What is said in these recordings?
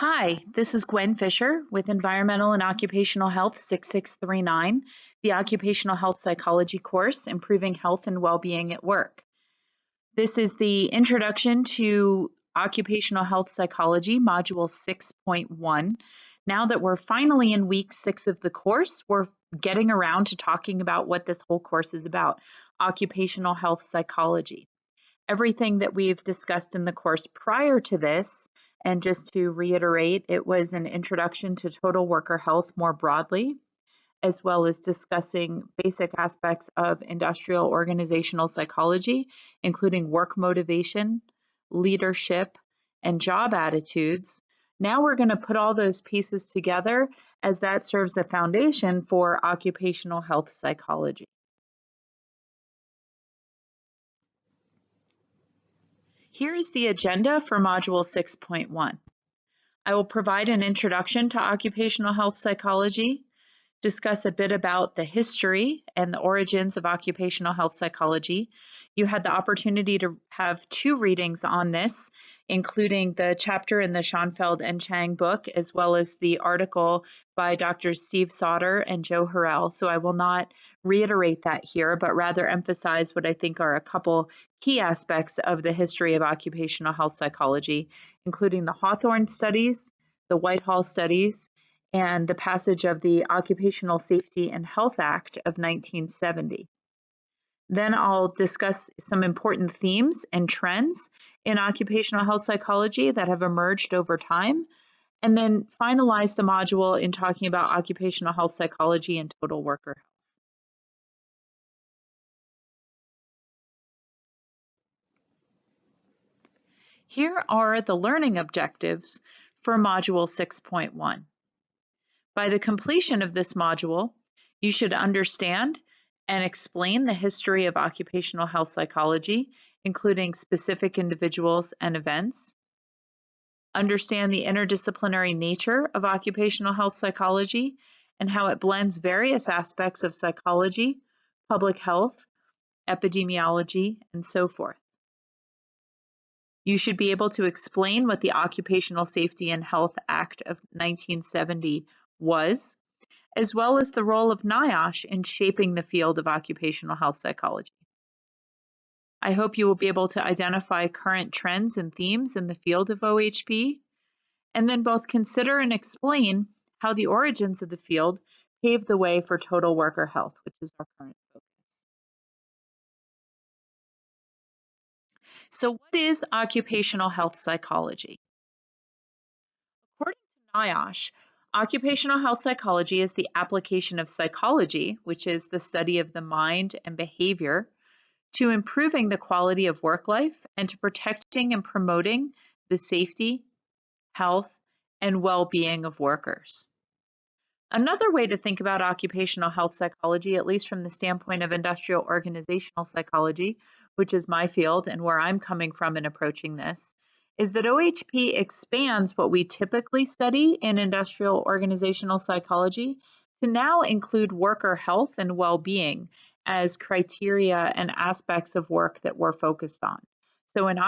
Hi, this is Gwen Fisher with Environmental and Occupational Health 6639, the Occupational Health Psychology course, Improving Health and Well-Being at Work. This is the Introduction to Occupational Health Psychology, Module 6.1. Now that we're finally in week 6 of the course, we're getting around to talking about what this whole course is about, occupational health psychology. Everything that we've discussed in the course prior to this, and just to reiterate, it was an introduction to total worker health more broadly, as well as discussing basic aspects of industrial organizational psychology, including work motivation, leadership, and job attitudes. Now we're going to put all those pieces together as that serves a foundation for occupational health psychology. Here is the agenda for Module 6.1. I will provide an introduction to occupational health psychology, discuss a bit about the history and the origins of occupational health psychology. You had the opportunity to have 2 readings on this, including the chapter in the Schoenfeld and Chang book, as well as the article by Drs. Steve Sauter and Joe Harrell. So I will not reiterate that here, but rather emphasize what I think are a couple key aspects of the history of occupational health psychology, including the Hawthorne studies, the Whitehall studies, and the passage of the Occupational Safety and Health Act of 1970. Then I'll discuss some important themes and trends in occupational health psychology that have emerged over time, and then finalize the module in talking about occupational health psychology and total worker health. Here are the learning objectives for Module 6.1. By the completion of this module, you should understand and explain the history of occupational health psychology, including specific individuals and events, understand the interdisciplinary nature of occupational health psychology and how it blends various aspects of psychology, public health, epidemiology, and so forth. You should be able to explain what the Occupational Safety and Health Act of 1970 was, as well as the role of NIOSH in shaping the field of occupational health psychology. I hope you will be able to identify current trends and themes in the field of OHP, and then both consider and explain how the origins of the field paved the way for total worker health, which is our current focus. So what is occupational health psychology? According to NIOSH, occupational health psychology is the application of psychology, which is the study of the mind and behavior, to improving the quality of work life and to protecting and promoting the safety, health, and well-being of workers. Another way to think about occupational health psychology, at least from the standpoint of industrial organizational psychology, which is my field and where I'm coming from in approaching this, is that OHP expands what we typically study in industrial organizational psychology to now include worker health and well-being as criteria and aspects of work that we're focused on. So in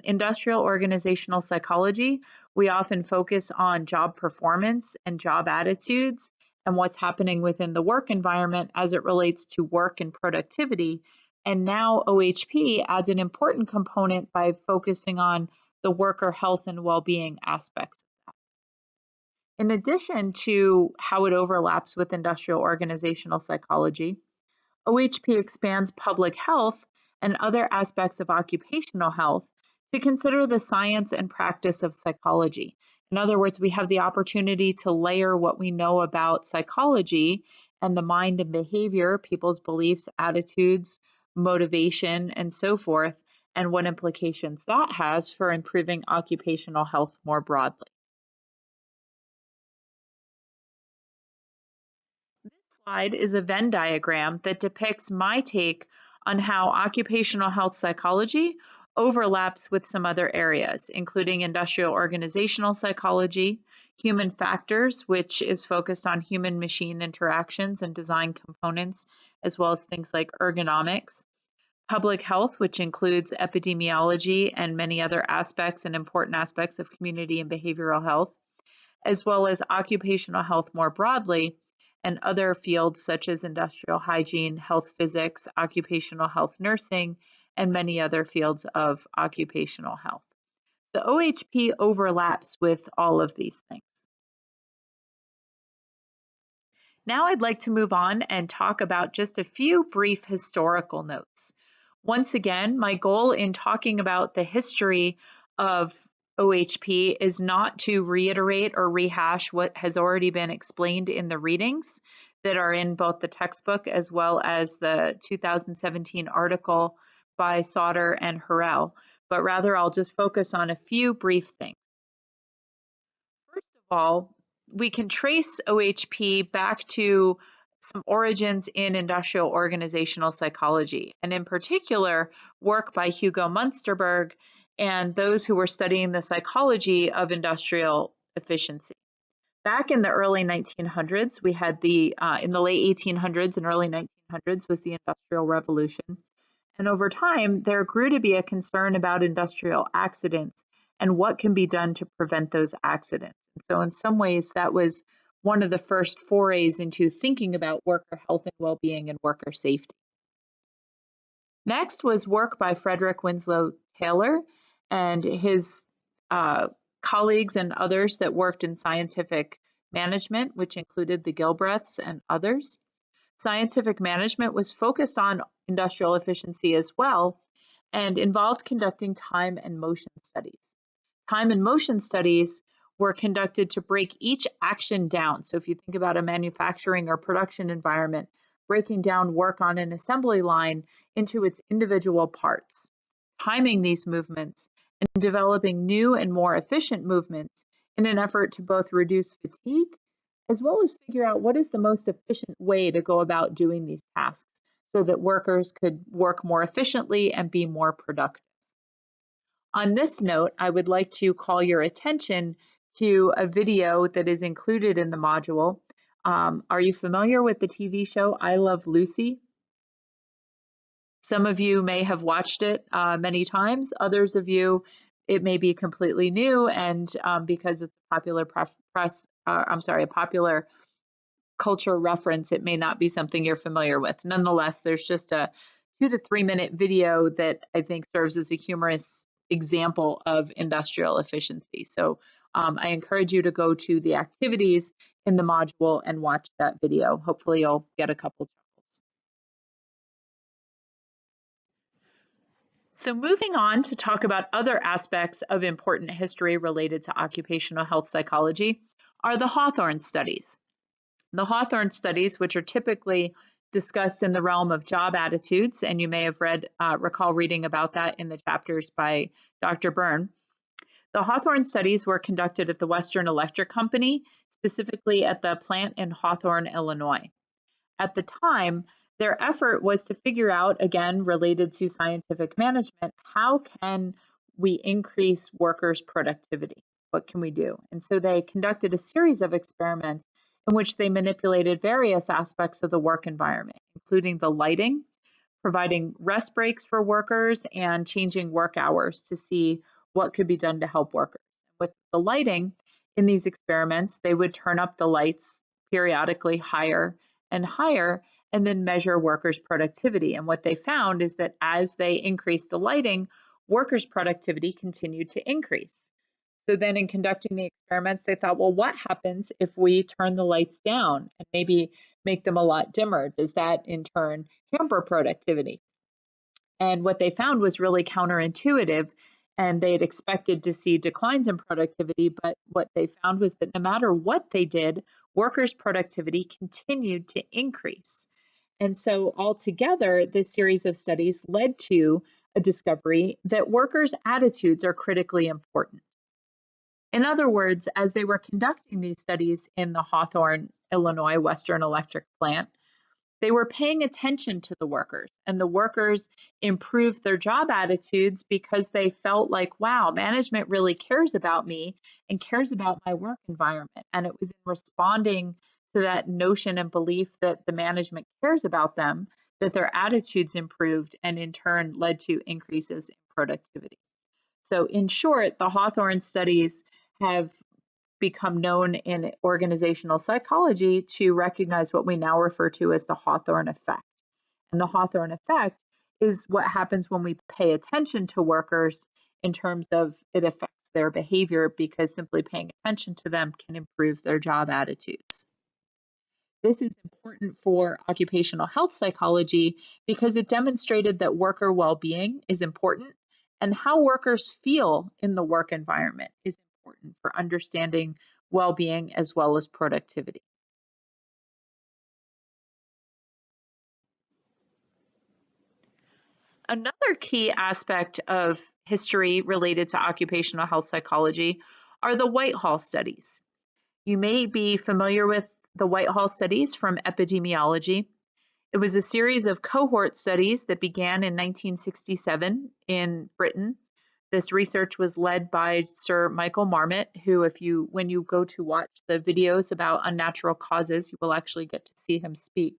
industrial organizational psychology, we often focus on job performance and job attitudes and what's happening within the work environment as it relates to work and productivity. And now OHP adds an important component by focusing on the worker health and well-being aspects of that. In addition to how it overlaps with industrial organizational psychology, OHP expands public health and other aspects of occupational health to consider the science and practice of psychology. In other words, we have the opportunity to layer what we know about psychology and the mind and behavior, people's beliefs, attitudes, motivation, and so forth, and what implications that has for improving occupational health more broadly. This slide is a Venn diagram that depicts my take on how occupational health psychology overlaps with some other areas, including industrial organizational psychology, human factors, which is focused on human-machine interactions and design components, as well as things like ergonomics, public health, which includes epidemiology and many other aspects and important aspects of community and behavioral health, as well as occupational health more broadly, and other fields such as industrial hygiene, health physics, occupational health nursing, and many other fields of occupational health. So OHP overlaps with all of these things. Now I'd like to move on and talk about just a few brief historical notes. Once again, my goal in talking about the history of OHP is not to reiterate or rehash what has already been explained in the readings that are in both the textbook as well as the 2017 article by Sauter and Harrell, but rather I'll just focus on a few brief things. First of all, we can trace OHP back to some origins in industrial organizational psychology, and in particular, work by Hugo Munsterberg and those who were studying the psychology of industrial efficiency. Back in the early 1900s, we had in the late 1800s and early 1900s was the Industrial Revolution. And over time, there grew to be a concern about industrial accidents and what can be done to prevent those accidents. And so in some ways, that was one of the first forays into thinking about worker health and well-being and worker safety. Next was work by Frederick Winslow Taylor and his colleagues and others that worked in scientific management, which included the Gilbreths and others. Scientific management was focused on industrial efficiency as well and involved conducting time and motion studies. Time and motion studies were conducted to break each action down. So if you think about a manufacturing or production environment, breaking down work on an assembly line into its individual parts, timing these movements, and developing new and more efficient movements in an effort to both reduce fatigue as well as figure out what is the most efficient way to go about doing these tasks so that workers could work more efficiently and be more productive. On this note, I would like to call your attention to a video that is included in the module. Are you familiar with the TV show I Love Lucy? Some of you may have watched it many times. Others of you, it may be completely new, and because it's a popular a popular culture reference, it may not be something you're familiar with. Nonetheless, there's just a 2 to 3 minute video that I think serves as a humorous example of industrial efficiency. So I encourage you to go to the activities in the module and watch that video. Hopefully you'll get a couple chuckles. So moving on to talk about other aspects of important history related to occupational health psychology are the Hawthorne studies. The Hawthorne studies, which are typically discussed in the realm of job attitudes, and you may have recall reading about that in the chapters by Dr. Byrne. The Hawthorne studies were conducted at the Western Electric Company, specifically at the plant in Hawthorne, Illinois. At the time, their effort was to figure out, again, related to scientific management, how can we increase workers' productivity? What can we do? And so they conducted a series of experiments in which they manipulated various aspects of the work environment, including the lighting, providing rest breaks for workers, and changing work hours to see what could be done to help workers. With the lighting in these experiments, they would turn up the lights periodically higher and higher and then measure workers' productivity. And what they found is that as they increased the lighting, workers' productivity continued to increase. So then in conducting the experiments, they thought, well, what happens if we turn the lights down and maybe make them a lot dimmer? Does that in turn hamper productivity? And what they found was really counterintuitive, and they had expected to see declines in productivity, but what they found was that no matter what they did, workers' productivity continued to increase. And so altogether, this series of studies led to a discovery that workers' attitudes are critically important. In other words, as they were conducting these studies in the Hawthorne, Illinois Western Electric plant, they were paying attention to the workers, and the workers improved their job attitudes because they felt like, wow, management really cares about me and cares about my work environment. And it was in responding to that notion and belief that the management cares about them that their attitudes improved and in turn led to increases in productivity. So in short, the Hawthorne studies have become known in organizational psychology to recognize what we now refer to as the Hawthorne effect. And the Hawthorne effect is what happens when we pay attention to workers in terms of it affects their behavior, because simply paying attention to them can improve their job attitudes. This is important for occupational health psychology because it demonstrated that worker well-being is important, and how workers feel in the work environment is important for understanding well-being as well as productivity. Another key aspect of history related to occupational health psychology are the Whitehall studies. You may be familiar with the Whitehall studies from epidemiology. It was a series of cohort studies that began in 1967 in Britain. This research was led by Sir Michael Marmot, who, when you go to watch the videos about unnatural causes, you will actually get to see him speak.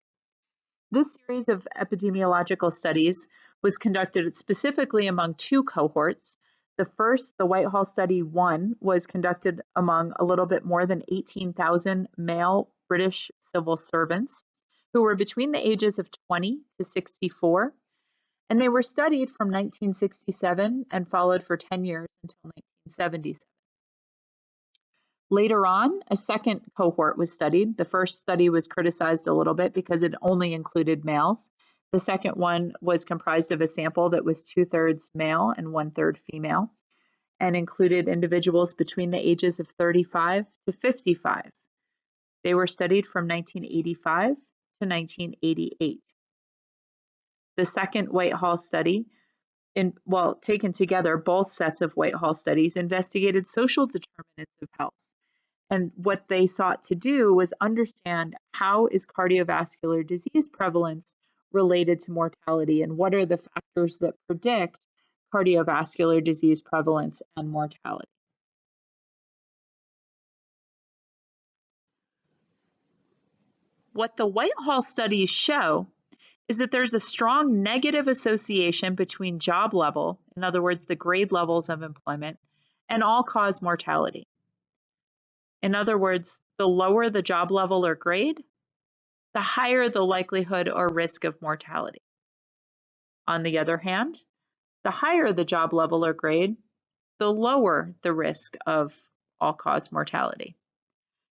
This series of epidemiological studies was conducted specifically among two cohorts. The first, the Whitehall Study 1, was conducted among a little bit more than 18,000 male British civil servants who were between the ages of 20 to 64, and they were studied from 1967 and followed for 10 years until 1977. Later on, a second cohort was studied. The first study was criticized a little bit because it only included males. The second one was comprised of a sample that was 2/3 male and 1/3 female, and included individuals between the ages of 35 to 55. They were studied from 1985 to 1988. The second Whitehall study, taken together, both sets of Whitehall studies investigated social determinants of health. And what they sought to do was understand how is cardiovascular disease prevalence related to mortality, and what are the factors that predict cardiovascular disease prevalence and mortality. What the Whitehall studies show is that there's a strong negative association between job level, in other words, the grade levels of employment, and all-cause mortality. In other words, the lower the job level or grade, the higher the likelihood or risk of mortality. On the other hand, the higher the job level or grade, the lower the risk of all-cause mortality.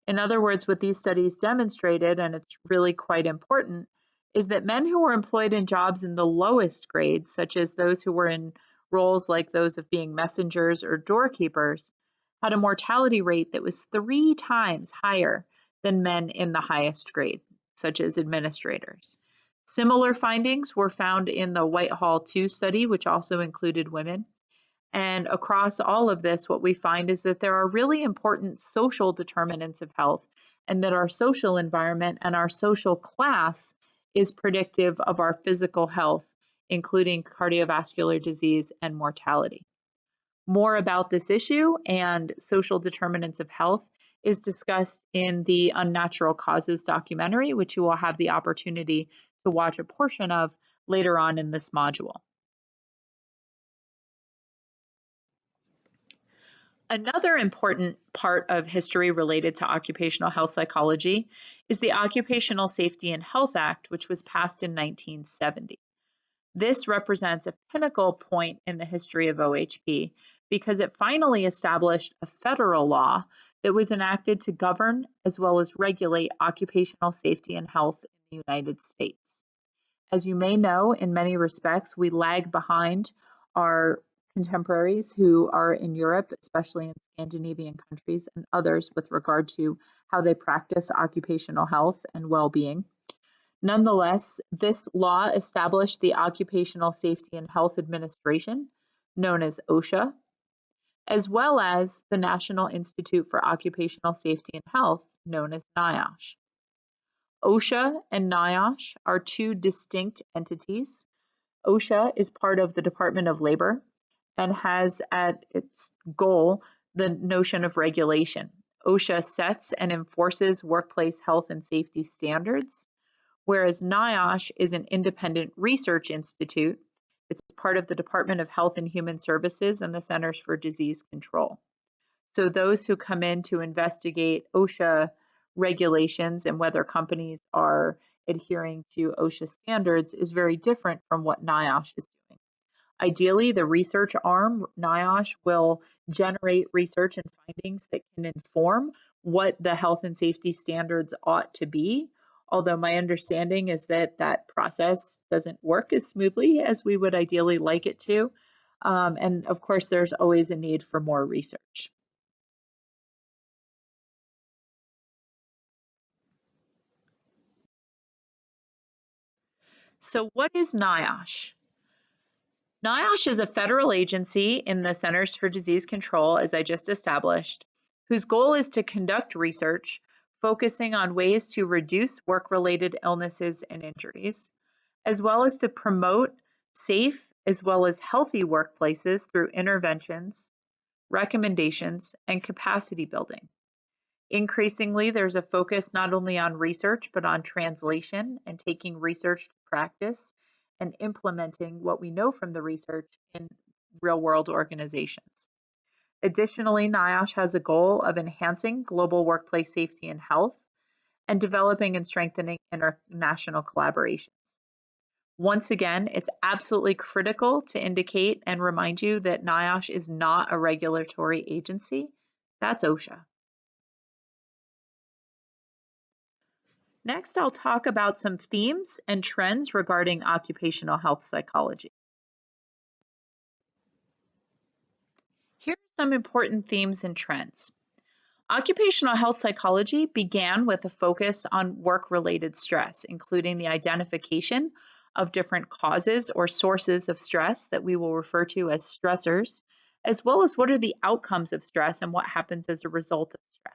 In other words, what these studies demonstrated, and it's really quite important, is that men who were employed in jobs in the lowest grades, such as those who were in roles like those of being messengers or doorkeepers, had a mortality rate that was 3 times higher than men in the highest grade, such as administrators. Similar findings were found in the Whitehall 2 study, which also included women. And across all of this, what we find is that there are really important social determinants of health, and that our social environment and our social class is predictive of our physical health, including cardiovascular disease and mortality. More about this issue and social determinants of health is discussed in the Unnatural Causes documentary, which you will have the opportunity to watch a portion of later on in this module. Another important part of history related to occupational health psychology is the Occupational Safety and Health Act, which was passed in 1970. This represents a pinnacle point in the history of OHP because it finally established a federal law that was enacted to govern as well as regulate occupational safety and health in the United States. As you may know, in many respects, we lag behind our contemporaries who are in Europe, especially in Scandinavian countries and others, with regard to how they practice occupational health and well-being. Nonetheless, this law established the Occupational Safety and Health Administration, known as OSHA, as well as the National Institute for Occupational Safety and Health, known as NIOSH. OSHA and NIOSH are two distinct entities. OSHA is part of the Department of Labor and has at its goal the notion of regulation. OSHA sets and enforces workplace health and safety standards, whereas NIOSH is an independent research institute. It's part of the Department of Health and Human Services and the Centers for Disease Control. So those who come in to investigate OSHA regulations and whether companies are adhering to OSHA standards is very different from what NIOSH is doing. Ideally, the research arm, NIOSH, will generate research and findings that can inform what the health and safety standards ought to be. Although my understanding is that that process doesn't work as smoothly as we would ideally like it to. And of course, there's always a need for more research. So what is NIOSH? NIOSH is a federal agency in the Centers for Disease Control, as I just established, whose goal is to conduct research focusing on ways to reduce work-related illnesses and injuries, as well as to promote safe as well as healthy workplaces through interventions, recommendations, and capacity building. Increasingly, there's a focus not only on research, but on translation and taking research to practice and implementing what we know from the research in real-world organizations. Additionally, NIOSH has a goal of enhancing global workplace safety and health and developing and strengthening international collaborations. Once again, it's absolutely critical to indicate and remind you that NIOSH is not a regulatory agency. That's OSHA. Next, I'll talk about some themes and trends regarding occupational health psychology. Here are some important themes and trends. Occupational health psychology began with a focus on work-related stress, including the identification of different causes or sources of stress that we will refer to as stressors, as well as what are the outcomes of stress and what happens as a result of stress.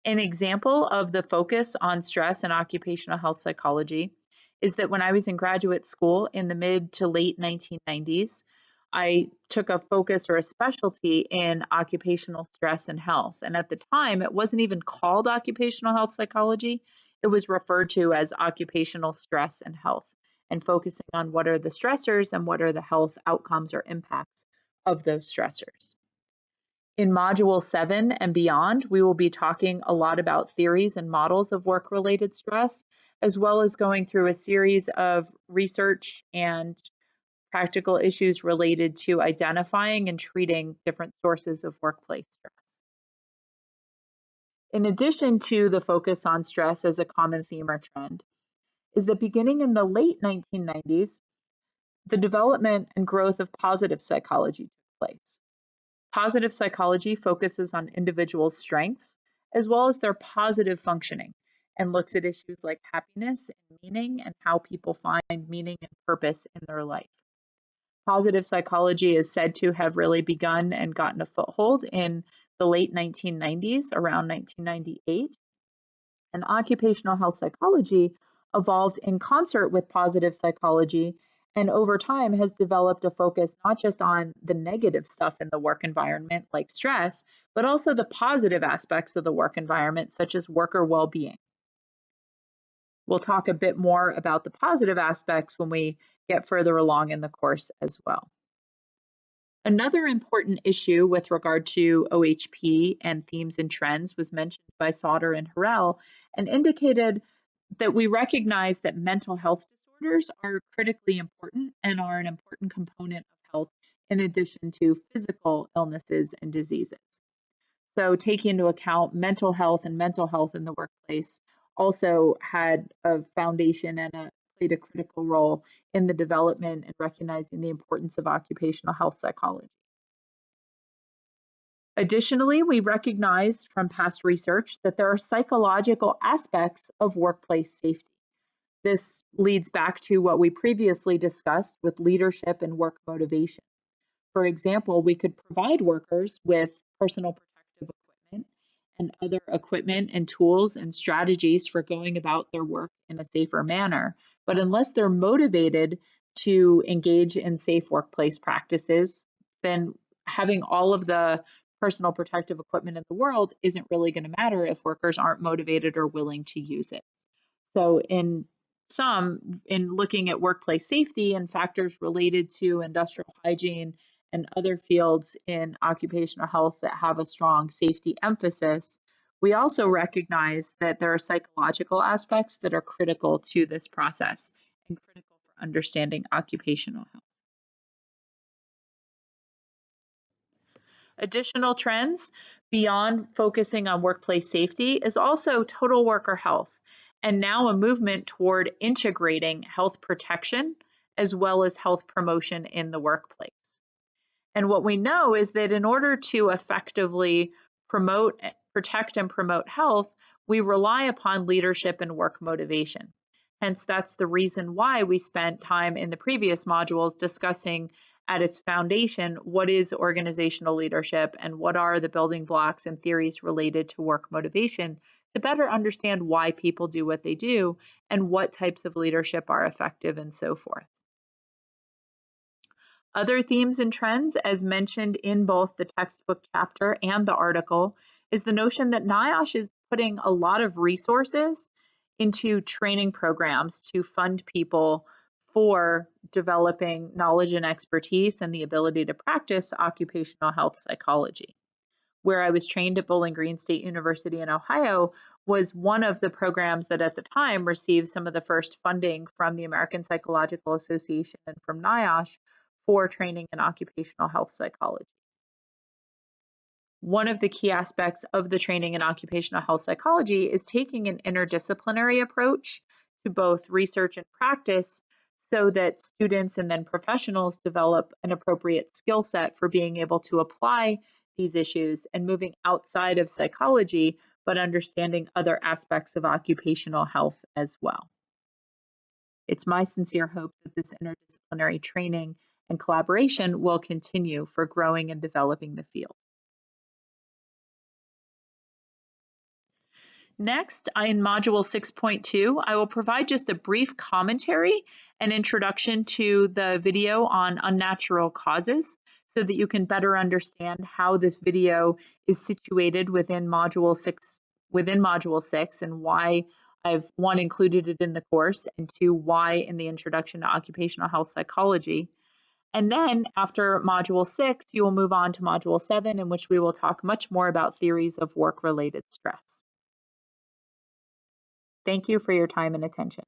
An example of the focus on stress and occupational health psychology is that when I was in graduate school in the mid to late 1990s, I took a focus or a specialty in occupational stress and health. And at the time, it wasn't even called occupational health psychology. It was referred to as occupational stress and health, and focusing on what are the stressors and what are the health outcomes or impacts of those stressors. In Module 7 and beyond, we will be talking a lot about theories and models of work-related stress, as well as going through a series of research and practical issues related to identifying and treating different sources of workplace stress. In addition to the focus on stress as a common theme or trend, is that beginning in the late 1990s, the development and growth of positive psychology took place. Positive psychology focuses on individuals' strengths as well as their positive functioning and looks at issues like happiness and meaning and how people find meaning and purpose in their life. Positive psychology is said to have really begun and gotten a foothold in the late 1990s, around 1998. And occupational health psychology evolved in concert with positive psychology and over time has developed a focus not just on the negative stuff in the work environment like stress, but also the positive aspects of the work environment such as worker well-being. We'll talk a bit more about the positive aspects when we get further along in the course as well. Another important issue with regard to OHP and themes and trends was mentioned by Sauter and Harrell and indicated that we recognize that mental health disorders are critically important and are an important component of health in addition to physical illnesses and diseases. So taking into account mental health and mental health in the workplace also had a foundation and played a critical role in the development and recognizing the importance of occupational health psychology. Additionally, we recognized from past research that there are psychological aspects of workplace safety. This leads back to what we previously discussed with leadership and work motivation. For example, we could provide workers with personal protective equipment and other equipment and tools and strategies for going about their work in a safer manner. But unless they're motivated to engage in safe workplace practices, then having all of the personal protective equipment in the world isn't really going to matter if workers aren't motivated or willing to use it. So in some in looking at workplace safety and factors related to industrial hygiene and other fields in occupational health that have a strong safety emphasis. We also recognize that there are psychological aspects that are critical to this process and critical for understanding occupational health. Additional trends beyond focusing on workplace safety is also total worker health, and now a movement toward integrating health protection as well as health promotion in the workplace. And what we know is that in order to effectively protect and promote health, we rely upon leadership and work motivation. Hence, that's the reason why we spent time in the previous modules discussing at its foundation what is organizational leadership and what are the building blocks and theories related to work motivation to better understand why people do what they do and what types of leadership are effective and so forth. Other themes and trends, as mentioned in both the textbook chapter and the article, is the notion that NIOSH is putting a lot of resources into training programs to fund people for developing knowledge and expertise and the ability to practice occupational health psychology. Where I was trained at Bowling Green State University in Ohio was one of the programs that at the time received some of the first funding from the American Psychological Association and from NIOSH for training in occupational health psychology. One of the key aspects of the training in occupational health psychology is taking an interdisciplinary approach to both research and practice so that students and then professionals develop an appropriate skill set for being able to apply these issues and moving outside of psychology, but understanding other aspects of occupational health as well. It's my sincere hope that this interdisciplinary training and collaboration will continue for growing and developing the field. Next, in Module 6.2, I will provide just a brief commentary and introduction to the video on unnatural causes so that you can better understand how this video is situated within Module 6 and why I've, one, included it in the course, and two, why in the introduction to occupational health psychology. And then after Module 6, you will move on to Module 7, in which we will talk much more about theories of work-related stress. Thank you for your time and attention.